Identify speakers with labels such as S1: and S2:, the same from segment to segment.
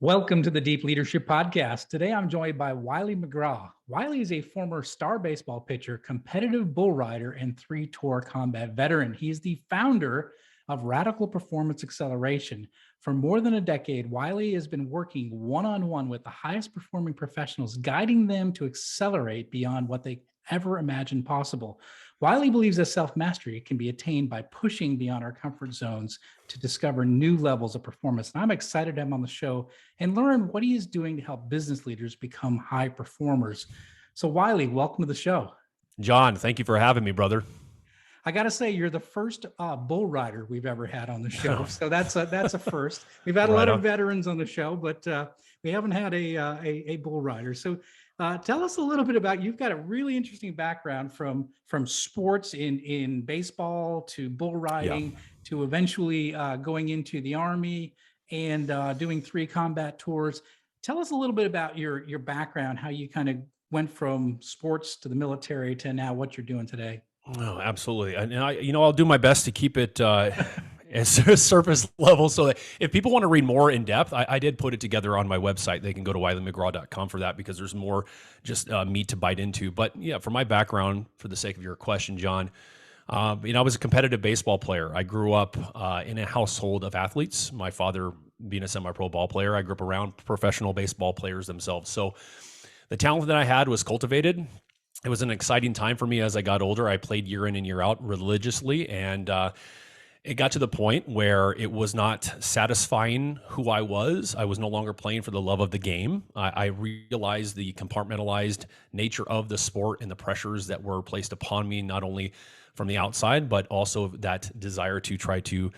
S1: Welcome to the Deep Leadership Podcast. Today I'm joined by Wylie McGraw. Wylie is a former star baseball pitcher, competitive bull rider, and three-tour combat veteran. He is the founder of Radical Performance Acceleration. For more than a decade, Wylie has been working one-on-one with the highest performing professionals, guiding them to accelerate beyond what they ever imagined possible. Wylie believes that self-mastery can be attained by pushing beyond our comfort zones to discover new levels of performance. And I'm excited to have him on the show and learn what he is doing to help business leaders become high performers. So Wylie, welcome to the show.
S2: John, thank you for having me, brother.
S1: I got to say, you're the first bull rider we've ever had on the show. So that's a first. We've had a lot of veterans on the show, but we haven't had a bull rider. So tell us a little bit about, you've got a really interesting background from sports in baseball to bull riding to eventually going into the Army and doing 3 combat tours. Tell us a little bit about your background, how you kind of went from sports to the military to now what you're doing today.
S2: Oh, absolutely. And I'll do my best to keep it as surface level so that if people want to read more in depth, I did put it together on my website. They can go to wyliemcgraw.com for that because there's more just meat to bite into. But yeah, for my background, for the sake of your question, John, I was a competitive baseball player. I grew up in a household of athletes. My father being a semi-pro ball player, I grew up around professional baseball players themselves. So the talent that I had was cultivated. It was an exciting time for me as I got older. I played year in and year out religiously, and it got to the point where it was not satisfying who I was. I was no longer playing for the love of the game. I realized the compartmentalized nature of the sport and the pressures that were placed upon me, not only from the outside, but also that desire to try to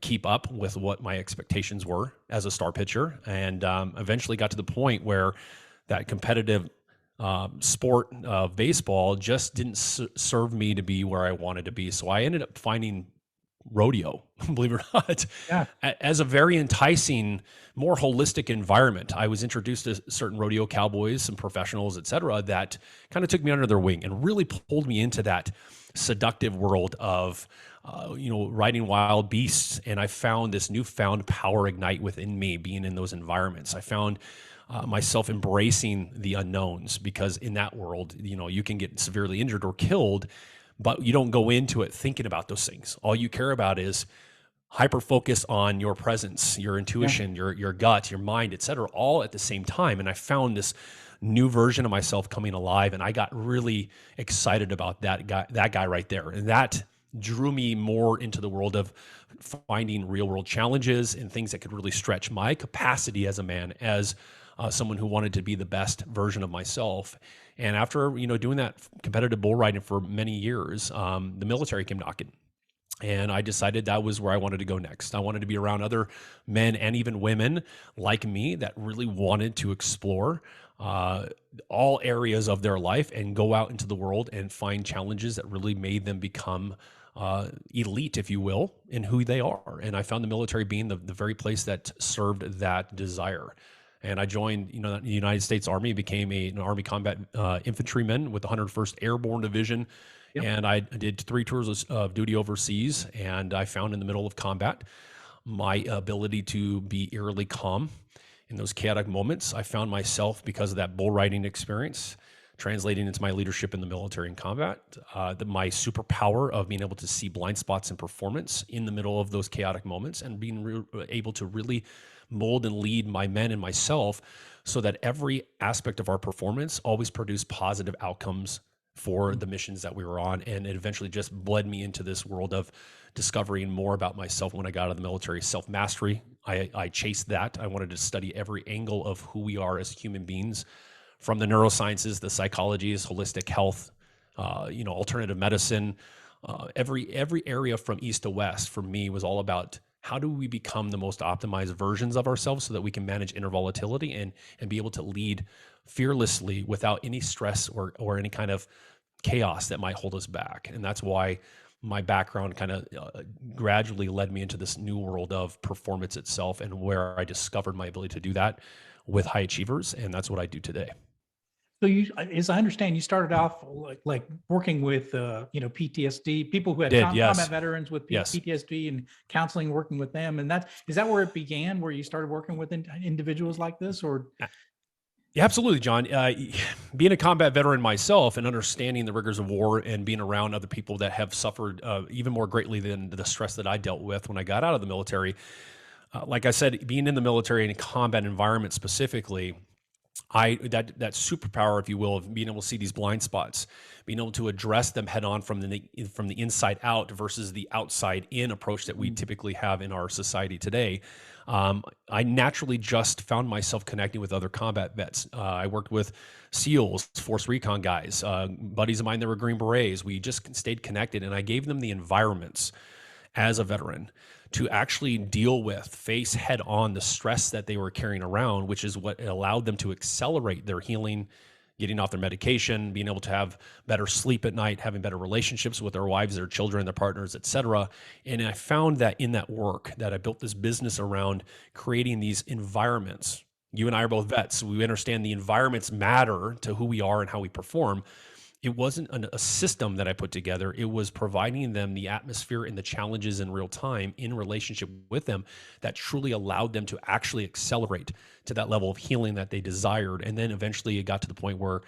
S2: keep up with what my expectations were as a star pitcher. And eventually got to the point where that competitive sport of baseball just didn't serve me to be where I wanted to be. So I ended up finding rodeo, believe it or not, as a very enticing, more holistic environment. I was introduced to certain rodeo cowboys, some professionals, et cetera, that kind of took me under their wing and really pulled me into that seductive world of riding wild beasts. And I found this newfound power ignite within me being in those environments. I found myself embracing the unknowns, because in that world, you can get severely injured or killed, but you don't go into it thinking about those things. All you care about is hyper focus on your presence, your intuition, your gut, your mind, et cetera, all at the same time. And I found this new version of myself coming alive, and I got really excited about that guy right there. And that drew me more into the world of finding real world challenges and things that could really stretch my capacity as a man, as someone who wanted to be the best version of myself. And after, doing that competitive bull riding for many years, the military came knocking. And I decided that was where I wanted to go next. I wanted to be around other men and even women like me that really wanted to explore all areas of their life and go out into the world and find challenges that really made them become elite, if you will, in who they are. And I found the military being the very place that served that desire. And I joined, the United States Army, became an Army combat infantryman with the 101st Airborne Division. Yep. And I did 3 tours of duty overseas. And I found in the middle of combat my ability to be eerily calm in those chaotic moments. I found myself, because of that bull riding experience, translating into my leadership in the military and combat, my superpower of being able to see blind spots in performance in the middle of those chaotic moments, and being able to really mold and lead my men and myself so that every aspect of our performance always produced positive outcomes for the missions that we were on. And it eventually just bled me into this world of discovering more about myself when I got out of the military. Self-mastery, I chased that. I wanted to study every angle of who we are as human beings, from the neurosciences, the psychologies, holistic health, alternative medicine. Every area from east to west for me was all about how do we become the most optimized versions of ourselves so that we can manage inner volatility and be able to lead fearlessly without any stress or any kind of chaos that might hold us back. And that's why my background kind of gradually led me into this new world of performance itself, and where I discovered my ability to do that with high achievers. And that's what I do today.
S1: So you, as I understand, you started off like working with, PTSD, people who had
S2: Did,
S1: combat
S2: yes.
S1: veterans with
S2: Yes.
S1: PTSD and counseling, working with them. And is that where it began, where you started working with individuals like this, or?
S2: Yeah, absolutely, John. Being a combat veteran myself and understanding the rigors of war and being around other people that have suffered even more greatly than the stress that I dealt with when I got out of the military. Like I said, being in the military in a combat environment specifically, that superpower, if you will, of being able to see these blind spots, being able to address them head on from the inside out versus the outside in approach that we typically have in our society today. I naturally just found myself connecting with other combat vets. I worked with SEALs, Force Recon guys, buddies of mine that were Green Berets. We just stayed connected, and I gave them the environments as a veteran to actually deal with, face head on the stress that they were carrying around, which is what allowed them to accelerate their healing, getting off their medication, being able to have better sleep at night, having better relationships with their wives, their children, their partners, etc. And I found that in that work that I built this business around creating these environments. You and I are both vets, so we understand the environments matter to who we are and how we perform. It wasn't a system that I put together. It was providing them the atmosphere and the challenges in real time in relationship with them that truly allowed them to actually accelerate to that level of healing that they desired. And then eventually it got to the point where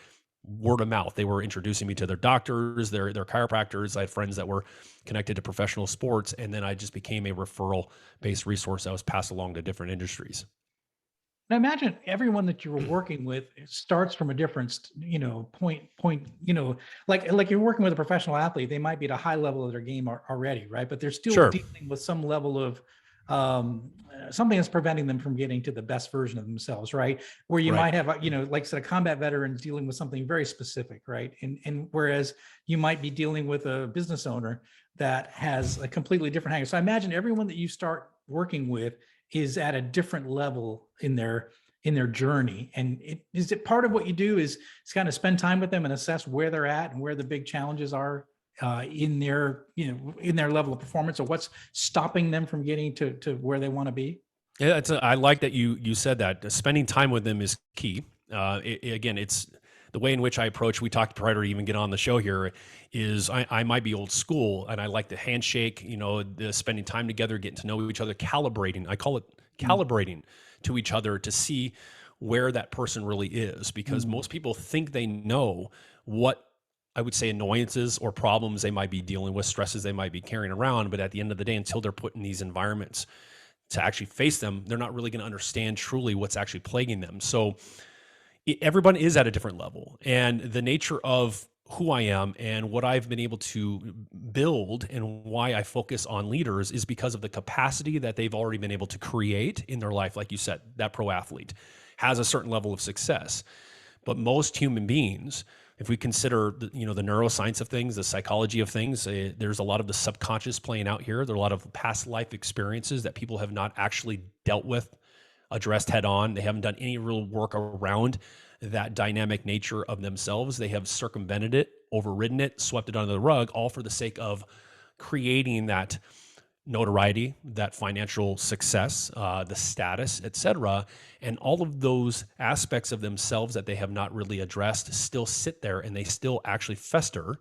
S2: word of mouth, they were introducing me to their doctors, their chiropractors. I had friends that were connected to professional sports. And then I just became a referral based resource that was passed along to different industries.
S1: I imagine everyone that you were working with starts from a different, point, like you're working with a professional athlete, they might be at a high level of their game already, right? But they're still
S2: Sure.
S1: dealing with some level of something that's preventing them from getting to the best version of themselves, right? Where you
S2: Right.
S1: might have, like I said, a combat veteran dealing with something very specific, right? And whereas you might be dealing with a business owner that has a completely different hang. So I imagine everyone that you start working with is at a different level in their journey. And is it part of what you do is kind of spend time with them and assess where they're at and where the big challenges are in their level of performance, or what's stopping them from getting to where they want to be?
S2: Yeah, I like that you said that. Spending time with them is key. Again, it's the way in which I approach. We talked prior to even get on the show here. Is I might be old school, and I like the handshake. The spending time together, getting to know each other, calibrating. I call it calibrating to each other to see where that person really is, because most people think they know what, I would say, annoyances or problems they might be dealing with, stresses they might be carrying around. But at the end of the day, until they're put in these environments to actually face them, they're not really going to understand truly what's actually plaguing them. So everyone is at a different level, and the nature of who I am and what I've been able to build and why I focus on leaders is because of the capacity that they've already been able to create in their life. Like you said, that pro athlete has a certain level of success, but most human beings, if we consider the neuroscience of things, the psychology of things, there's a lot of the subconscious playing out here. There are a lot of past life experiences that people have not actually dealt with, addressed head on. They haven't done any real work around that dynamic nature of themselves. They have circumvented it, overridden it, swept it under the rug, all for the sake of creating that notoriety, that financial success, the status, etc. And all of those aspects of themselves that they have not really addressed still sit there, and they still actually fester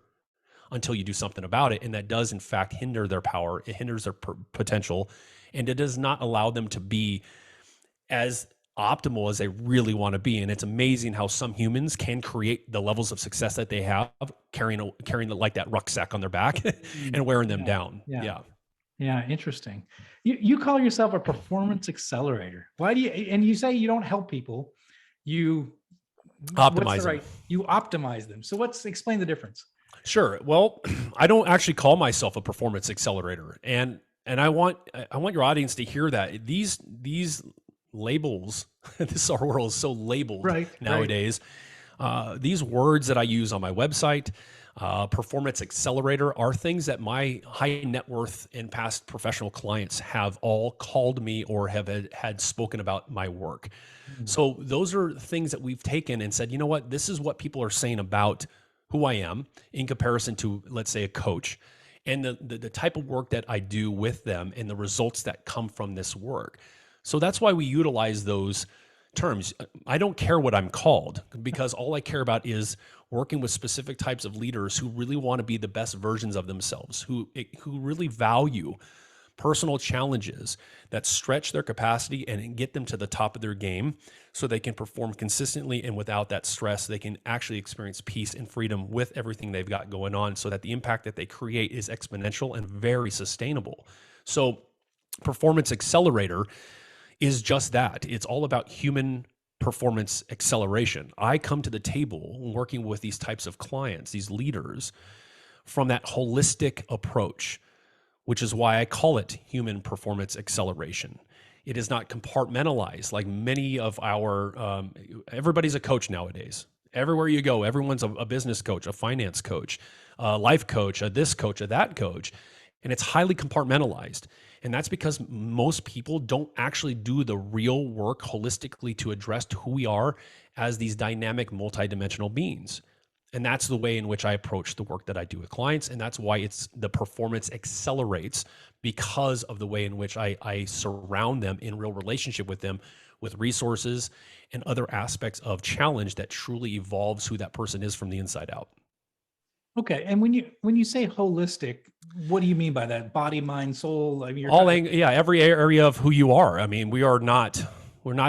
S2: until you do something about it. And that does, in fact, hinder their power. It hinders their potential, and it does not allow them to be as optimal as they really want to be. And it's amazing how some humans can create the levels of success that they have, carrying like that rucksack on their back and wearing them down.
S1: Yeah, interesting. You call yourself a performance accelerator. Why do you? And you say you don't help people. You
S2: optimize them.
S1: You optimize them. So explain the difference.
S2: Sure. Well, I don't actually call myself a performance accelerator, and I want your audience to hear that these labels, our world is so labeled nowadays. These words that I use on my website, performance accelerator, are things that my high net worth and past professional clients have all called me or have had spoken about my work. So those are things that we've taken and said, you know what, this is what people are saying about who I am in comparison to, let's say, a coach, and the type of work that I do with them and the results that come from this work. So that's why we utilize those terms. I don't care what I'm called, because all I care about is working with specific types of leaders who really want to be the best versions of themselves, who really value personal challenges that stretch their capacity and get them to the top of their game so they can perform consistently, and without that stress, they can actually experience peace and freedom with everything they've got going on, so that the impact that they create is exponential and very sustainable. So Performance Accelerator is just that. It's all about human performance acceleration. I come to the table working with these types of clients, these leaders, from that holistic approach, which is why I call it human performance acceleration. It is not compartmentalized like many of our, everybody's a coach nowadays. Everywhere you go, everyone's a business coach, a finance coach, a life coach, a this coach, a that coach. And it's highly compartmentalized. And that's because most people don't actually do the real work holistically to address who we are as these dynamic, multidimensional beings. And that's the way in which I approach the work that I do with clients. And that's why it's the performance accelerates, because of the way in which I surround them in real relationship with them, with resources and other aspects of challenge that truly evolves who that person is from the inside out.
S1: Okay. And when you say holistic, what do you mean by that? Body, mind, soul? I mean,
S2: every area of who you are. I mean, we're not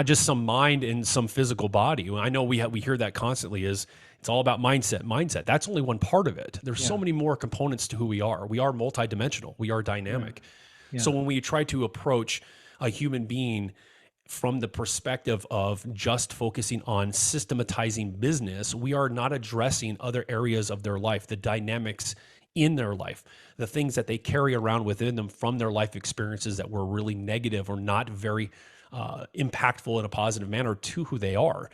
S2: just some mind and some physical body. I know we hear that constantly, is it's all about mindset. That's only one part of it. There's so many more components to who we are. We are multidimensional. We are dynamic. Yeah. So when we try to approach a human being from the perspective of just focusing on systematizing business, we are not addressing other areas of their life, the dynamics in their life, the things that they carry around within them from their life experiences that were really negative or not very impactful in a positive manner to who they are.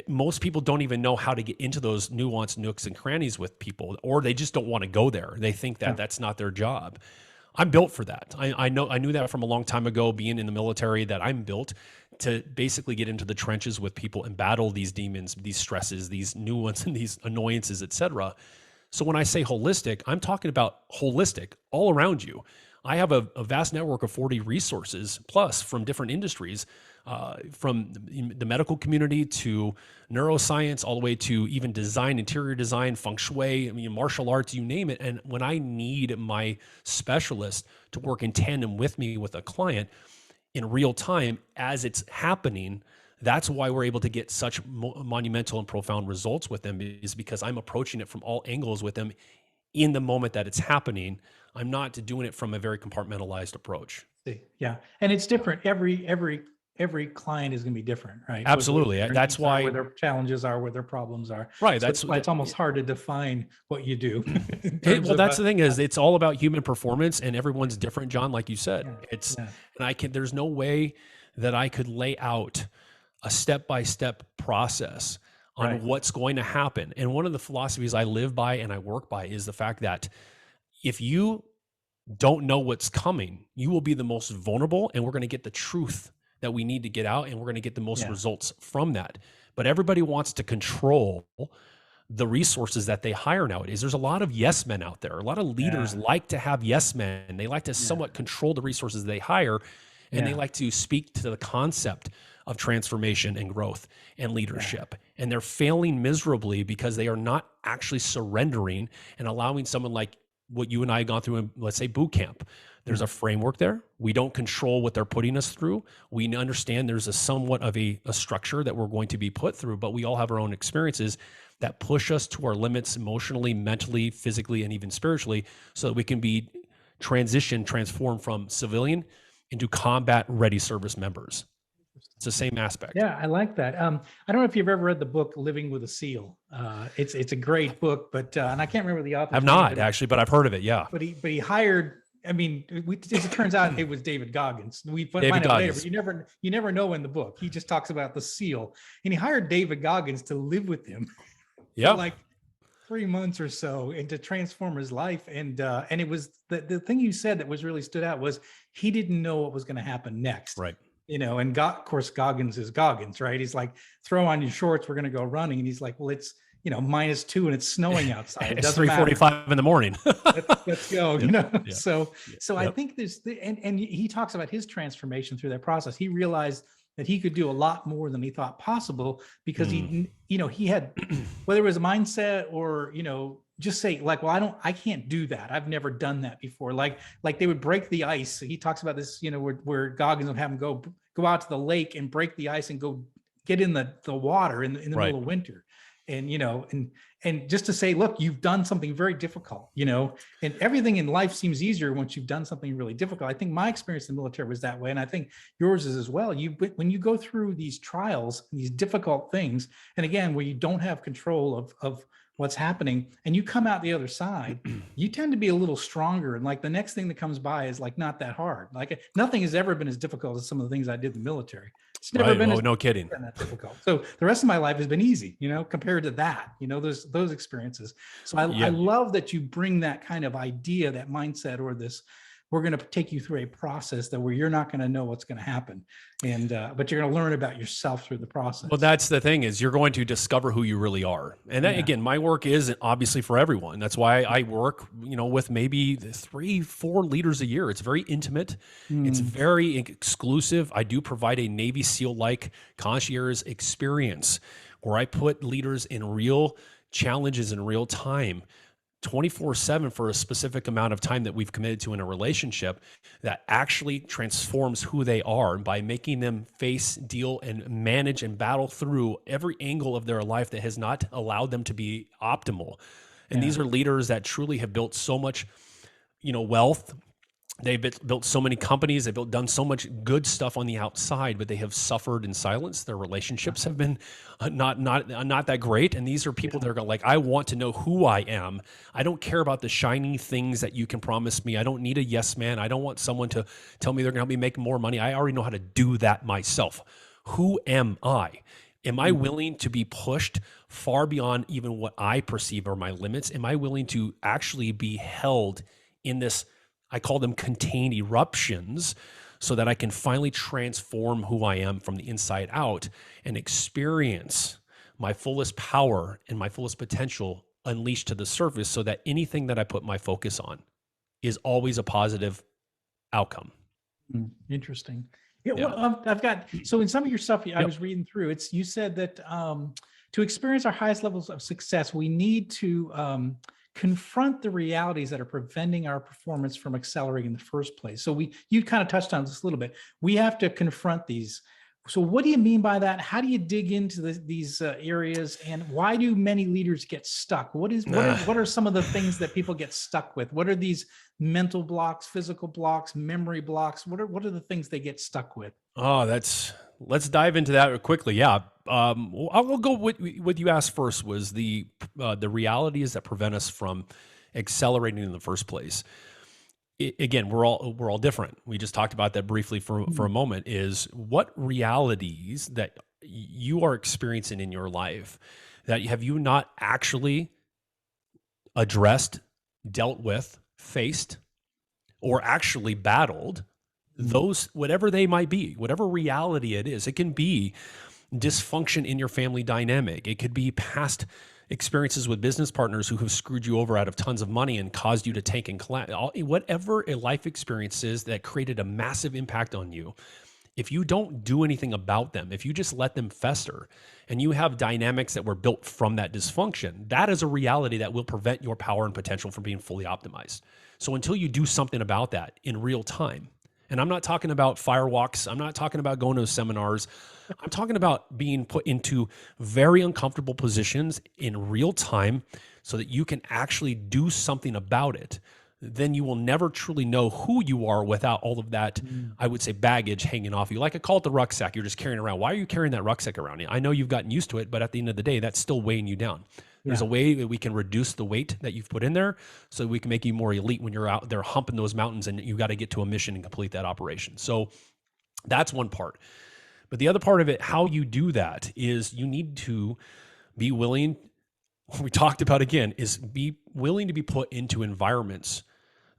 S2: Most people don't even know how to get into those nuanced nooks and crannies with people, or they just don't want to go there. They think that that's not their job. I'm built for that. I knew that from a long time ago, being in the military, that I'm built to basically get into the trenches with people and battle these demons, these stresses, these nuances, and these annoyances, etc. So when I say holistic, I'm talking about holistic all around you. I have a vast network of 40 resources plus from different industries, from the medical community to neuroscience, all the way to even design, interior design, feng shui, martial arts, you name it. And when I need my specialist to work in tandem with me with a client in real time as it's happening, that's why we're able to get such monumental and profound results with them, is because I'm approaching it from all angles with them in the moment that it's happening. I'm not doing it from a very compartmentalized approach.
S1: Yeah. And it's different. Every client is going to be different, right?
S2: Absolutely. That's why
S1: where their challenges are, where their problems are.
S2: Right.
S1: So that's why it's almost hard to define what you do.
S2: Well, that's the thing, is it's all about human performance, and everyone's different, John, like you said. And there's no way that I could lay out a step-by-step process on what's going to happen. And one of the philosophies I live by and I work by is the fact that if you don't know what's coming, you will be the most vulnerable, and we're going to get the truth that we need to get out, and we're going to get the most results from that. But everybody wants to control the resources that they hire nowadays. There's a lot of yes men out there. A lot of leaders like to have yes men. They like to somewhat control the resources they hire, and they like to speak to the concept of transformation and growth and leadership. And they're failing miserably because they are not actually surrendering and allowing someone like what you and I have gone through in, let's say, boot camp. There's a framework there. We don't control what they're putting us through. We understand there's a somewhat of a structure that we're going to be put through, but we all have our own experiences that push us to our limits emotionally, mentally, physically, and even spiritually, so that we can be transformed from civilian into combat-ready service members. It's the same aspect.
S1: Yeah, I like that. I don't know if you've ever read the book "Living with a SEAL." It's a great book, but and I can't remember the author.
S2: I've not actually, but I've heard of it. Yeah.
S1: But he hired. I mean, as it turns out, it was David Goggins. We find out later, but you never know in the book. He just talks about the SEAL, and he hired David Goggins to live with him for like 3 months or so, and to transform his life. And it was the thing you said that was really stood out was he didn't know what was going to happen next.
S2: Right.
S1: And of course, Goggins is Goggins, right? He's like, throw on your shorts, we're going to go running. And he's like, well, it's, -2 and it's snowing outside.
S2: It's 3:45 in the morning.
S1: Let's go, So I think there's, and he talks about his transformation through that process. He realized that he could do a lot more than he thought possible because
S2: Mm.
S1: he had, whether it was a mindset or, just say like, well, I can't do that. I've never done that before. Like they would break the ice. He talks about this, where Goggins would have him go out to the lake and break the ice and go get in the water in the
S2: Right.
S1: middle of winter. And, and just to say, look, you've done something very difficult, and everything in life seems easier once you've done something really difficult. I think my experience in the military was that way. And I think yours is as well. When you go through these trials, these difficult things, and again, where you don't have control of what's happening and you come out the other side, you tend to be a little stronger. And like the next thing that comes by is like not that hard. Like nothing has ever been as difficult as some of the things I did in the military. It's never been
S2: no kidding.
S1: that difficult. So the rest of my life has been easy, compared to that, those experiences. So I love that you bring that kind of idea, that mindset, or this, we're going to take you through a process that where you're not going to know what's going to happen. And, but you're going to learn about yourself through the process.
S2: Well, that's the thing, is you're going to discover who you really are. And that, again, my work is obviously for everyone. That's why I work, with maybe 3-4 leaders a year. It's very intimate. It's very exclusive. I do provide a Navy SEAL-like concierge experience where I put leaders in real challenges in real time, 24/7 for a specific amount of time that we've committed to in a relationship that actually transforms who they are by making them face, deal, and manage and battle through every angle of their life that has not allowed them to be optimal. And these are leaders that truly have built so much, wealth. They've built so many companies. They've done so much good stuff on the outside, but they have suffered in silence. Their relationships have been not that great. And these are people that are like, I want to know who I am. I don't care about the shiny things that you can promise me. I don't need a yes man. I don't want someone to tell me they're going to help me make more money. I already know how to do that myself. Who am I? Am I willing to be pushed far beyond even what I perceive are my limits? Am I willing to actually be held in this, I call them contained eruptions, so that I can finally transform who I am from the inside out and experience my fullest power and my fullest potential unleashed to the surface, so that anything that I put my focus on is always a positive outcome.
S1: Interesting. Yeah, well, I've got, so in some of your stuff I was reading through, you said that to experience our highest levels of success, we need to confront the realities that are preventing our performance from accelerating in the first place. So you kind of touched on this a little bit. We have to confront these. So what do you mean by that? How do you dig into these areas, and why do many leaders get stuck? What are some of the things that people get stuck with? What are these mental blocks, physical blocks, memory blocks? What are the things they get stuck with?
S2: Oh, let's dive into that quickly. Yeah. I'll go with what you asked first, was the realities that prevent us from accelerating in the first place. Again, we're all different. We just talked about that briefly for a moment. Is what realities that you are experiencing in your life that have you not actually addressed, dealt with, faced, or actually battled? Those, whatever they might be, whatever reality it is, it can be dysfunction in your family dynamic. It could be past experiences with business partners who have screwed you over out of tons of money and caused you to tank and collapse. Whatever a life experience is that created a massive impact on you, if you don't do anything about them, if you just let them fester, and you have dynamics that were built from that dysfunction, that is a reality that will prevent your power and potential from being fully optimized. So until you do something about that in real time, and I'm not talking about firewalks, I'm not talking about going to seminars, I'm talking about being put into very uncomfortable positions in real time so that you can actually do something about it. Then you will never truly know who you are without all of that, I would say, baggage hanging off you. Like I call it the rucksack you're just carrying around. Why are you carrying that rucksack around? I know you've gotten used to it, but at the end of the day, that's still weighing you down. There's a way that we can reduce the weight that you've put in there so we can make you more elite when you're out there humping those mountains and you got to get to a mission and complete that operation. So that's one part. But the other part of it, how you do that, is you need to be willing, we talked about again, is be willing to be put into environments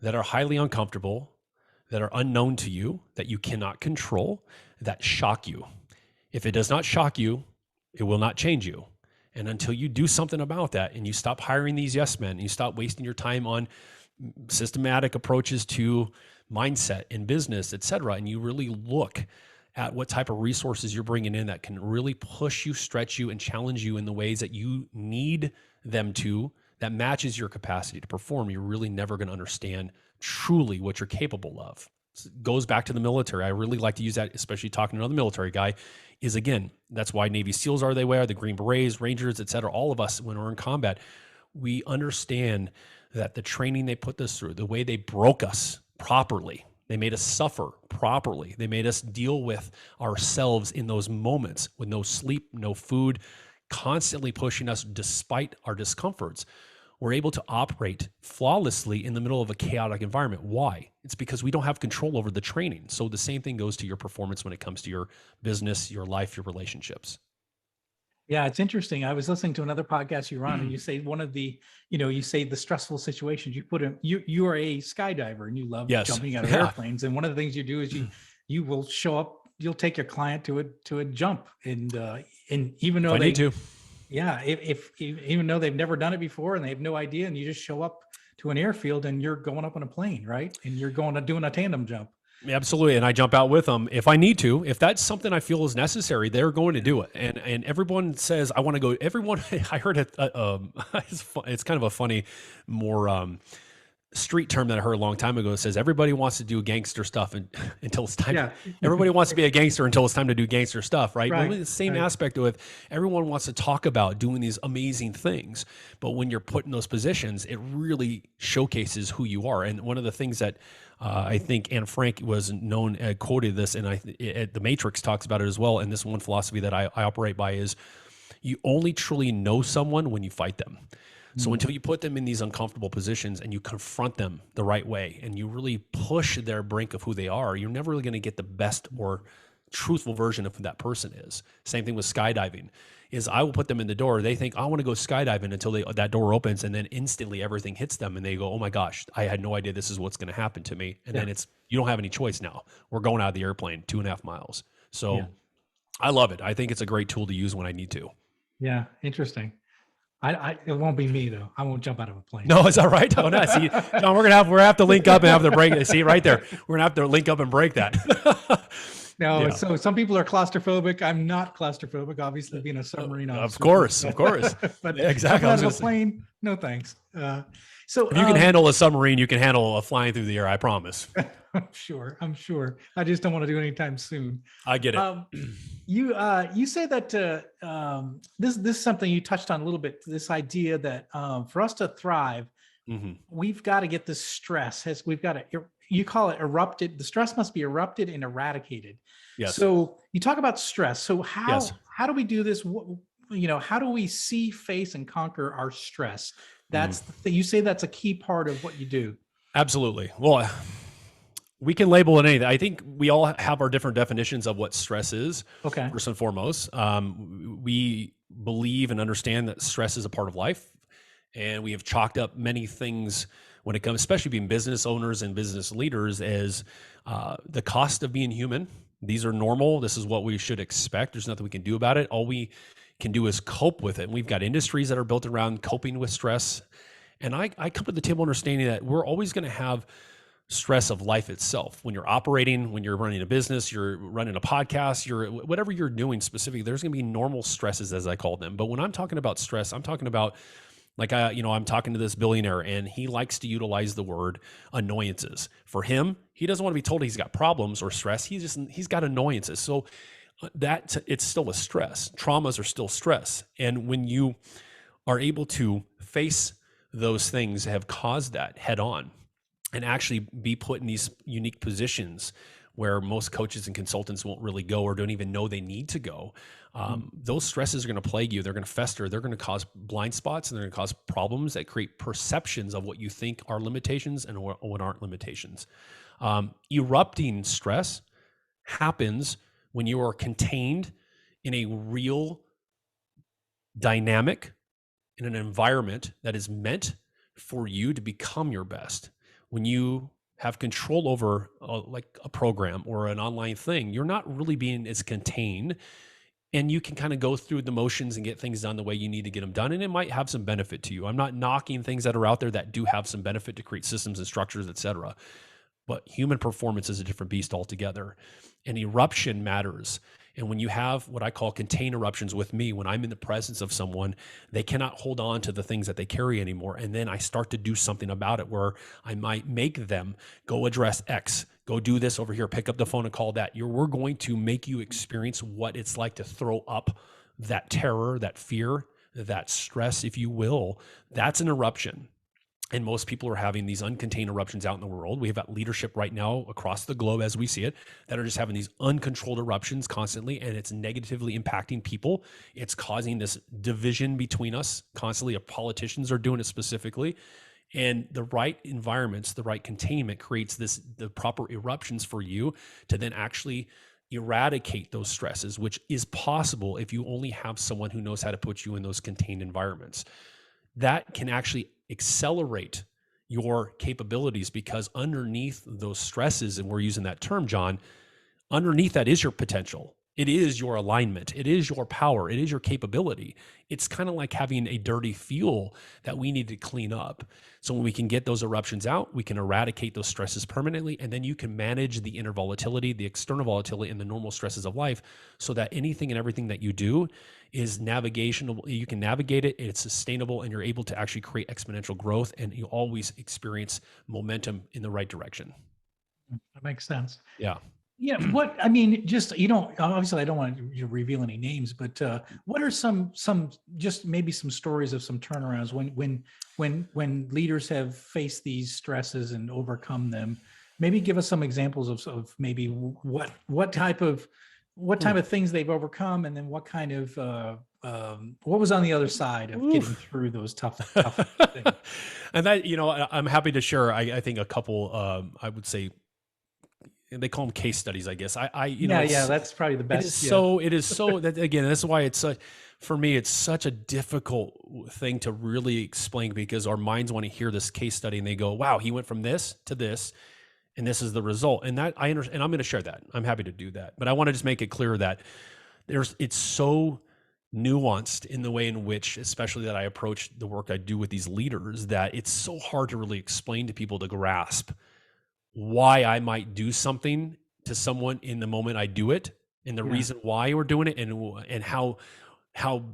S2: that are highly uncomfortable, that are unknown to you, that you cannot control, that shock you. If it does not shock you, it will not change you. And until you do something about that and you stop hiring these yes men and you stop wasting your time on systematic approaches to mindset and business, et cetera, and you really look at what type of resources you're bringing in that can really push you, stretch you, and challenge you in the ways that you need them to, that matches your capacity to perform, you're really never going to understand truly what you're capable of. It goes back to the military. I really like to use that, especially talking to another military guy, is again, that's why Navy SEALs are they way, the Green Berets, Rangers, et cetera. All of us, when we're in combat, we understand that the training they put us through, the way they broke us properly, they made us suffer properly. They made us deal with ourselves in those moments with no sleep, no food, constantly pushing us despite our discomforts. We're able to operate flawlessly in the middle of a chaotic environment. Why? It's because we don't have control over the training. So the same thing goes to your performance when it comes to your business, your life, your relationships.
S1: Yeah, it's interesting. I was listening to another podcast you were on, and you say one of the, you say the stressful situations you put in. You are a skydiver, and you love jumping out of airplanes. And one of the things you do is you will show up. You'll take your client to a jump, and even though they need to, if even though they've never done it before and they have no idea, and you just show up to an airfield and you're going up on a plane, right? And you're going to doing a tandem jump.
S2: Absolutely. And I jump out with them if I need to. If that's something I feel is necessary, they're going to do it. And everyone says, I want to go. Everyone, I heard it. It's kind of a funny, more street term that I heard a long time ago. It says everybody wants to do gangster stuff until it's time. Yeah. Everybody wants to be a gangster until it's time to do gangster stuff, right? Right. The same aspect of it. Everyone wants to talk about doing these amazing things, but when you're put in those positions, it really showcases who you are. And one of the things that I think Anne Frank was quoted this, and The Matrix talks about it as well. And this one philosophy that I operate by is you only truly know someone when you fight them. So until you put them in these uncomfortable positions and you confront them the right way and you really push their brink of who they are, you're never really going to get the best or truthful version of who that person is. Same thing with skydiving. Is I will put them in the door. They think I want to go skydiving until that door opens, and then instantly everything hits them, and they go, "Oh my gosh, I had no idea this is what's going to happen to me." And then you don't have any choice now. We're going out of the airplane 2.5 miles. So I love it. I think it's a great tool to use when I need to.
S1: Yeah, interesting. It won't be me though. I won't jump out of a plane.
S2: No, is that right? Oh no. See, John, we're gonna have to link up and have to break it. See right there. We're gonna have to link up and break that.
S1: No, so some people are claustrophobic. I'm not claustrophobic, obviously, being a submarine officer.
S2: Of course.
S1: But exactly. Out of a plane, no thanks.
S2: So if you can handle a submarine, you can handle a flying through the air. I promise.
S1: I'm sure. I just don't want to do it anytime soon.
S2: I get it.
S1: You say that this is something you touched on a little bit. This idea that for us to thrive, we've got to get this stress. You call it erupted. The stress must be erupted and eradicated. Yes. So you talk about stress. So how do we do this? How do we see, face, and conquer our stress? That's the thing. You say that's a key part of what you do.
S2: Absolutely. Well, we can label it anything. I think we all have our different definitions of what stress is. Okay. First and foremost, we believe and understand that stress is a part of life, and we have chalked up many things when it comes, especially being business owners and business leaders, as the cost of being human. These are normal. This is what we should expect. There's nothing we can do about it. All we can do is cope with it. And we've got industries that are built around coping with stress. And I come to the table understanding that we're always going to have stress of life itself. When you're operating, when you're running a business, you're running a podcast, whatever you're doing specifically, there's going to be normal stresses, as I call them. But when I'm talking about stress, I'm talking about, like, I'm talking to this billionaire, and he likes to utilize the word annoyances. For him, he doesn't want to be told he's got problems or stress. He's got annoyances. So it's still a stress. Traumas are still stress. And when you are able to face those things that have caused that head on and actually be put in these unique positions where most coaches and consultants won't really go or don't even know they need to go, those stresses are going to plague you. They're going to fester. They're going to cause blind spots, and they're going to cause problems that create perceptions of what you think are limitations and what aren't limitations. Erupting stress happens when you are contained in a real dynamic, in an environment that is meant for you to become your best. When you have control over like a program or an online thing, you're not really being as contained, and you can kind of go through the motions and get things done the way you need to get them done. And it might have some benefit to you. I'm not knocking things that are out there that do have some benefit to create systems and structures, et cetera. but human performance is a different beast altogether. And eruption matters. And when you have what I call contained eruptions with me, when I'm in the presence of someone, they cannot hold on to the things that they carry anymore. And then I start to do something about it where I might make them go address X, go do this over here, pick up the phone and call that. We're going to make you experience what it's like to throw up that terror, that fear, that stress, if you will. That's an eruption. And most people are having these uncontained eruptions out in the world. We have got leadership right now across the globe as we see it that are just having these uncontrolled eruptions constantly, and it's negatively impacting people. It's causing this division between us constantly. Politicians are doing it specifically. And the right environments, the right containment creates the proper eruptions for you to then actually eradicate those stresses, which is possible if you only have someone who knows how to put you in those contained environments. That can actually accelerate your capabilities, because underneath those stresses, and we're using that term, John, underneath that is your potential. It is your alignment. It is your power. It is your capability. It's kind of like having a dirty fuel that we need to clean up. So when we can get those eruptions out, we can eradicate those stresses permanently, and then you can manage the inner volatility, the external volatility, and the normal stresses of life, so that anything and everything that you do is navigational. You can navigate it, it's sustainable, and you're able to actually create exponential growth, and you always experience momentum in the right direction.
S1: That makes sense.
S2: Yeah.
S1: Yeah. What, I mean, just, you don't, obviously I don't want you to reveal any names, but what are some, just maybe some stories of some turnarounds when leaders have faced these stresses and overcome them? Maybe give us some examples of maybe what type of things they've overcome, and then what kind of, what was on the other side of getting through those tough things?
S2: And that, I'm happy to share, I think a couple, I would say, they call them case studies, I guess.
S1: That's probably the best.
S2: It is so that, again, that's why it's for me, it's such a difficult thing to really explain, because our minds want to hear this case study and they go, wow, he went from this to this, and this is the result. And that I understand, and I'm going to share that. I'm happy to do that. But I want to just make it clear that it's so nuanced in the way in which, especially that I approach the work I do with these leaders, that it's so hard to really explain to people to grasp why I might do something to someone in the moment I do it, and the reason why we're doing it, and how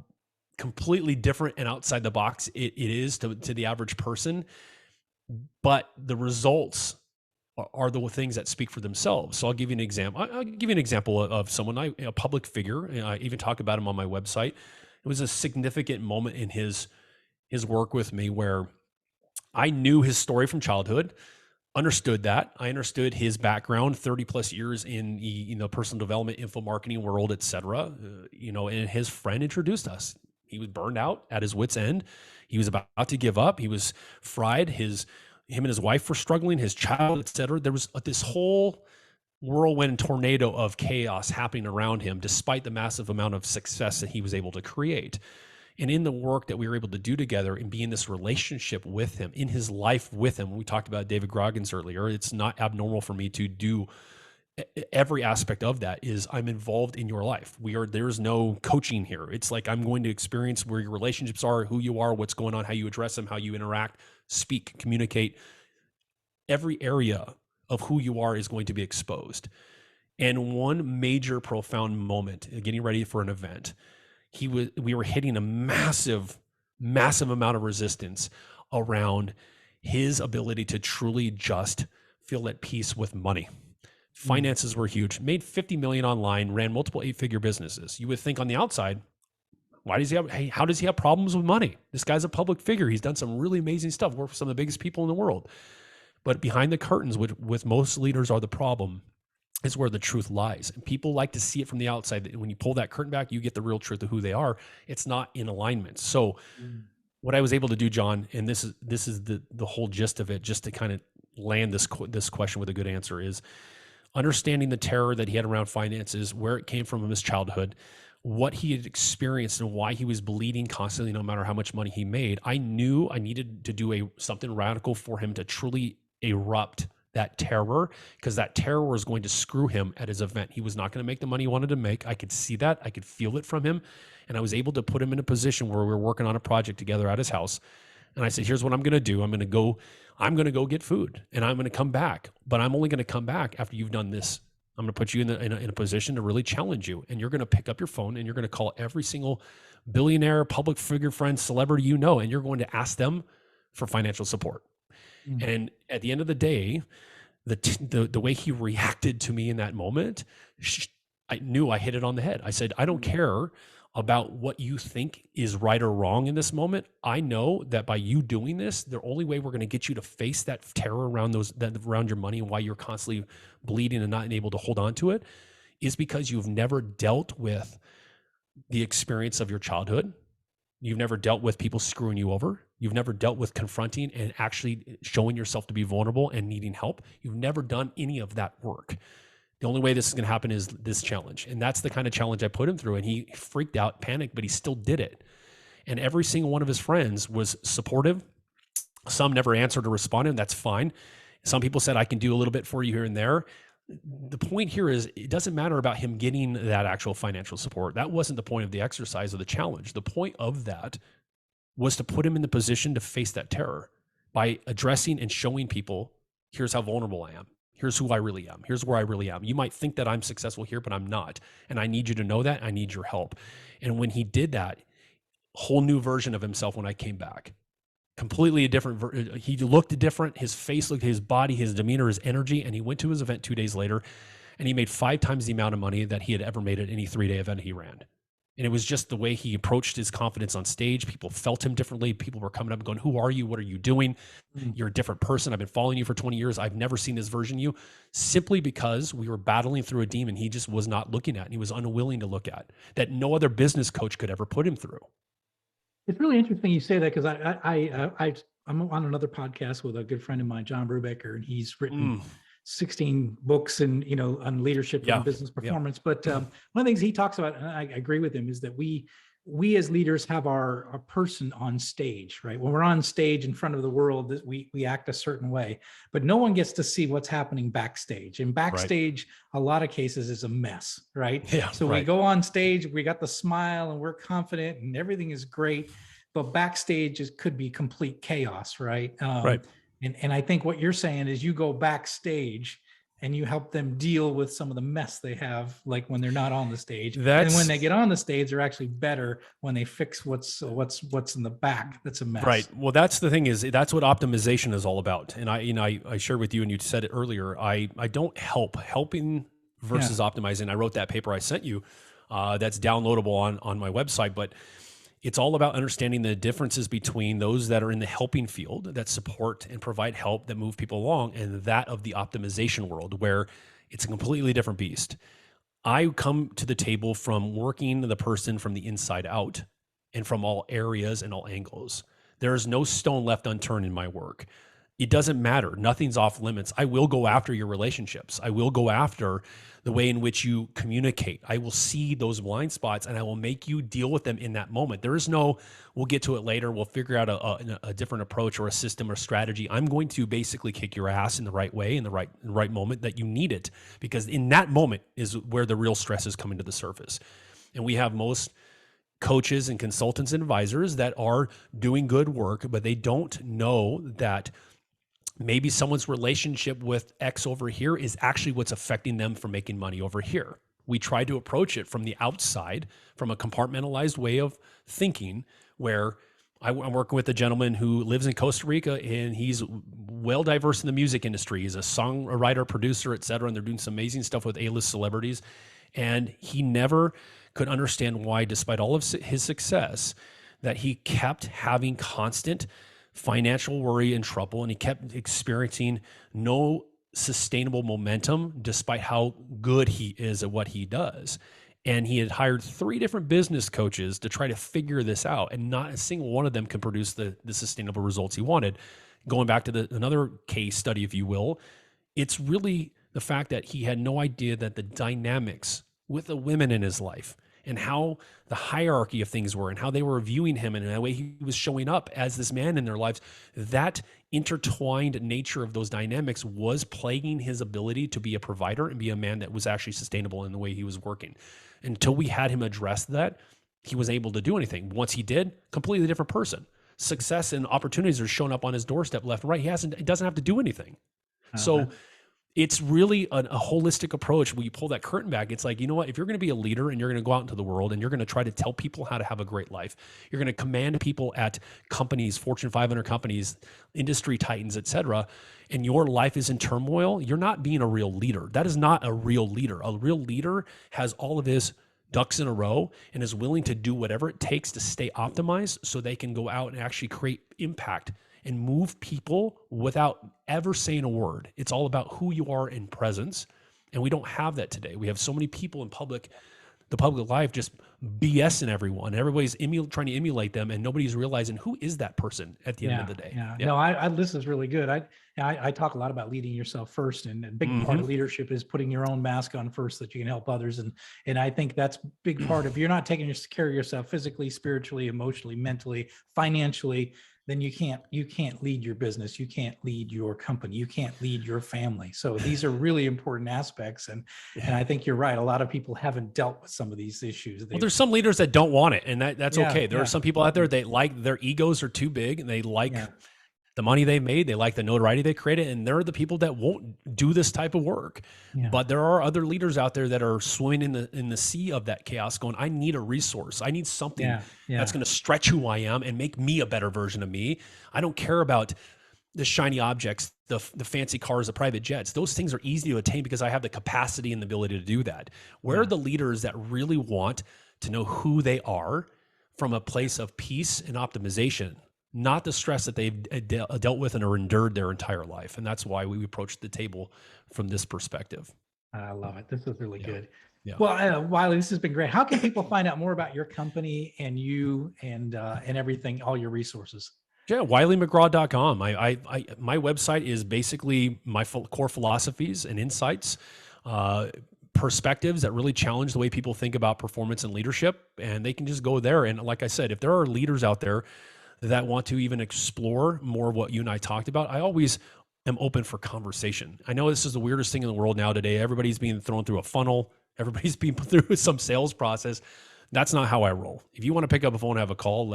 S2: completely different and outside the box it is to the average person. But the results are the things that speak for themselves. So I'll give you an example. I'll give you an example of someone, a public figure. I even talk about him on my website. It was a significant moment in his work with me where I knew his story from childhood. Understood that. I understood his background, 30 plus years in the personal development, info marketing world, et cetera. And his friend introduced us. He was burned out, at his wit's end. He was about to give up. He was fried. Him and his wife were struggling, his child, et cetera. There was this whole whirlwind tornado of chaos happening around him, despite the massive amount of success that he was able to create. And in the work that we were able to do together and be in this relationship with him, in his life with him, we talked about David Goggins earlier, it's not abnormal for me to do every aspect of that. Is I'm involved in your life. There's no coaching here. It's like I'm going to experience where your relationships are, who you are, what's going on, how you address them, how you interact, speak, communicate. Every area of who you are is going to be exposed. And one major profound moment, getting ready for an event, we were hitting a massive amount of resistance around his ability to truly just feel at peace with money. Finances were huge. Made 50 million online, ran multiple 8-figure businesses. You would think on the outside, how does he have problems with money? This guy's a public figure. He's done some really amazing stuff, worked for some of the biggest people in the world. But behind the curtains, which with most leaders are the problem, is where the truth lies. And people like to see it from the outside. When you pull that curtain back, you get the real truth of who they are. It's not in alignment. So what I was able to do, John, and this is the whole gist of it, just to kind of land this question with a good answer, is understanding the terror that he had around finances, where it came from in his childhood, what he had experienced, and why he was bleeding constantly, no matter how much money he made. I knew I needed to do something radical for him to truly erupt that terror, because that terror was going to screw him at his event. He was not going to make the money he wanted to make. I could see that. I could feel it from him. And I was able to put him in a position where we were working on a project together at his house And I said, here's what I'm going to do. I'm going to go get food and I'm going to come back, but I'm only going to come back after you've done this. I'm going to put you in a position to really challenge you. And you're going to pick up your phone and you're going to call every single billionaire, public figure, friend, celebrity, and you're going to ask them for financial support. Mm-hmm. And at the end of the day, the way he reacted to me in that moment, I knew I hit it on the head. I said, I don't care about what you think is right or wrong in this moment. I know that by you doing this, the only way we're going to get you to face that terror around around your money and why you're constantly bleeding and not able to hold on to it is because you've never dealt with the experience of your childhood. You've never dealt with people screwing you over. You've never dealt with confronting and actually showing yourself to be vulnerable and needing help. You've never done any of that work. The only way this is going to happen is this challenge. And that's the kind of challenge I put him through. And he freaked out, panicked, but he still did it. And every single one of his friends was supportive. Some never answered or responded, and that's fine. Some people said, I can do a little bit for you here and there. The point here is it doesn't matter about him getting that actual financial support. That wasn't the point of the exercise or the challenge. The point of that was to put him in the position to face that terror by addressing and showing people, here's how vulnerable I am. Here's who I really am. Here's where I really am. You might think that I'm successful here, but I'm not. And I need you to know that. I need your help. And when he did that, whole new version of himself when I came back, completely a different, he looked different. His face looked, his body, his demeanor, his energy. And he went to his event 2 days later and he made 5 times the amount of money that he had ever made at any 3-day event he ran. And it was just the way he approached his confidence on stage. People felt him differently. People were coming up and going, who are you? What are you doing? You're a different person. I've been following you for 20 years. I've never seen this version of you, simply because we were battling through a demon he just was not looking at and he was unwilling to look at, that no other business coach could ever put him through.
S1: It's really interesting you say that, because I'm on another podcast with a good friend of mine, John Brubaker, and he's written 16 books and, on leadership and business performance. But one of the things he talks about, and I agree with him, is that we as leaders have our person on stage, right? When we're on stage in front of the world, we act a certain way, but no one gets to see what's happening backstage. And backstage, a lot of cases, is a mess, right?
S2: Yeah,
S1: so we go on stage, we got the smile and we're confident and everything is great, but backstage could be complete chaos, right?
S2: Right.
S1: And I think what you're saying is you go backstage and you help them deal with some of the mess they have, like when they're not on the stage. And when they get on the stage, they're actually better when they fix what's in the back that's a mess.
S2: Right. Well, that's the thing, is that's what optimization is all about. And I shared with you, and you said it earlier, I don't helping versus optimizing. I wrote that paper I sent you that's downloadable on my website, but it's all about understanding the differences between those that are in the helping field, that support and provide help, that move people along, and that of the optimization world, where it's a completely different beast. I come to the table from working the person from the inside out and from all areas and all angles. There is no stone left unturned in my work. It doesn't matter. Nothing's off limits. I will go after your relationships. I will go after the way in which you communicate. I will see those blind spots and I will make you deal with them in that moment. There is no, we'll get to it later, we'll figure out a different approach or a system or strategy. I'm going to basically kick your ass in the right way, in the right moment that you need it, because in that moment is where the real stress is coming to the surface. And we have most coaches and consultants and advisors that are doing good work, but they don't know that maybe someone's relationship with X over here is actually what's affecting them from making money over here. We try to approach it from the outside, from a compartmentalized way of thinking, where I'm working with a gentleman who lives in Costa Rica and he's well diverse in the music industry. He's a songwriter, producer, et cetera, and they're doing some amazing stuff with A-list celebrities. And he never could understand why, despite all of his success, that he kept having constant financial worry and trouble, and he kept experiencing no sustainable momentum despite how good he is at what he does. And he had hired 3 different business coaches to try to figure this out, and not a single one of them could produce the sustainable results he wanted. Going back to another case study, if you will, it's really the fact that he had no idea that the dynamics with the women in his life and how the hierarchy of things were and how they were viewing him and the way he was showing up as this man in their lives, that intertwined nature of those dynamics was plaguing his ability to be a provider and be a man that was actually sustainable in the way he was working. Until we had him address that, he was able to do anything. Once he did, completely different person. success and opportunities are showing up on his doorstep left and right. He doesn't have to do anything. So it's really a holistic approach. When you pull that curtain back, it's like, you know what, if you're going to be a leader and you're going to go out into the world and you're going to try to tell people how to have a great life, you're going to command people at companies, Fortune 500 companies, industry titans, et cetera, and your life is in turmoil, you're not being a real leader. That is not a real leader. A real leader has all of his ducks in a row and is willing to do whatever it takes to stay optimized so they can go out and actually create impact and move people without ever saying a word. It's all about who you are in presence. And we don't have that today. We have so many people in the public life just BSing everyone. Everybody's trying to emulate them, and nobody's realizing who is that person at the end of the day.
S1: Yeah. No, this is really good. I talk a lot about leading yourself first, and a big part of leadership is putting your own mask on first, that you can help others. And I think that's a big part of, you're not taking care of yourself physically, spiritually, emotionally, mentally, financially, then you can't lead your business. You can't lead your company. You can't lead your family. So these are really important aspects. And I think you're right. A lot of people haven't dealt with some of these issues.
S2: Well, there's some leaders that don't want it, and that's okay. There are some people out there, they like, their egos are too big, and they like the money they made, they like the notoriety they created, and they're the people that won't do this type of work. But there are other leaders out there that are swimming in the sea of that chaos, going, I need a resource. I need something that's going to stretch who I am and make me a better version of me. I don't care about the shiny objects, the fancy cars, the private jets. Those things are easy to attain because I have the capacity and the ability to do that. Where are the leaders that really want to know who they are from a place of peace and optimization, not the stress that they've dealt with and are endured their entire life? And that's why we approach the table from this perspective.
S1: I love it. This is really good.
S2: Yeah.
S1: Well, Wylie, this has been great. How can people find out more about your company and you and everything, all your resources?
S2: Yeah, WylieMcGraw.com. My website is basically my core philosophies and insights, perspectives that really challenge the way people think about performance and leadership. And they can just go there. And like I said, if there are leaders out there that want to even explore more of what you and I talked about, I always am open for conversation. I know this is the weirdest thing in the world now today. Everybody's being thrown through a funnel. Everybody's being put through some sales process. That's not how I roll. If you want to pick up a phone and have a call,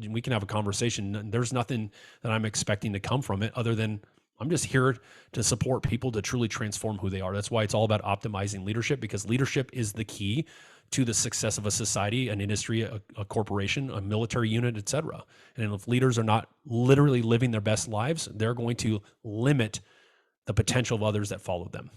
S2: we can have a conversation. There's nothing that I'm expecting to come from it other than I'm just here to support people to truly transform who they are. That's why it's all about optimizing leadership, because leadership is the key to the success of a society, an industry, a corporation, a military unit, et cetera. And if leaders are not literally living their best lives, they're going to limit the potential of others that follow them.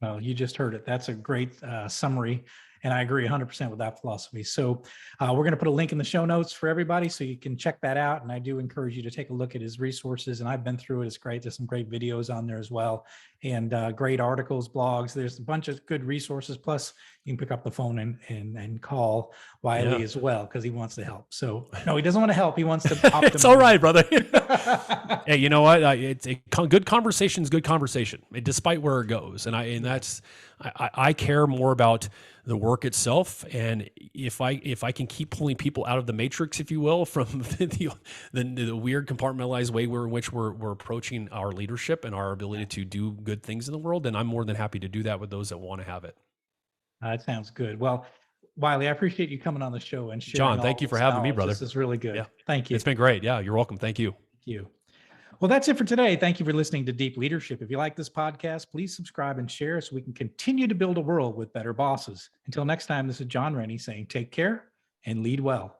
S1: Well, you just heard it. That's a great summary. And I agree 100% with that philosophy. So we're going to put a link in the show notes for everybody so you can check that out. And I do encourage you to take a look at his resources. And I've been through it. It's great. There's some great videos on there as well. And great articles, blogs. There's a bunch of good resources. Plus, you can pick up the phone and call Wylie as well, because he wants to help. So no, he doesn't want to help. He wants to optimize.
S2: It's all right, brother. Hey, you know what? It's a good conversation is good conversation, despite where it goes. And I care more about the work itself, and if I can keep pulling people out of the matrix, if you will, from the weird compartmentalized way in which we're approaching our leadership and our ability to do good things in the world, then I'm more than happy to do that with those that want to have it.
S1: That sounds good. Well, Wylie, I appreciate you coming on the show and sharing.
S2: John, thank you for having me, brother.
S1: This is really good. Thank you.
S2: It's been great. Yeah, you're welcome. Thank you.
S1: Thank you. Well, that's it for today. Thank you for listening to Deep Leadership. If you like this podcast, please subscribe and share so we can continue to build a world with better bosses. Until next time, this is John Rennie saying take care and lead well.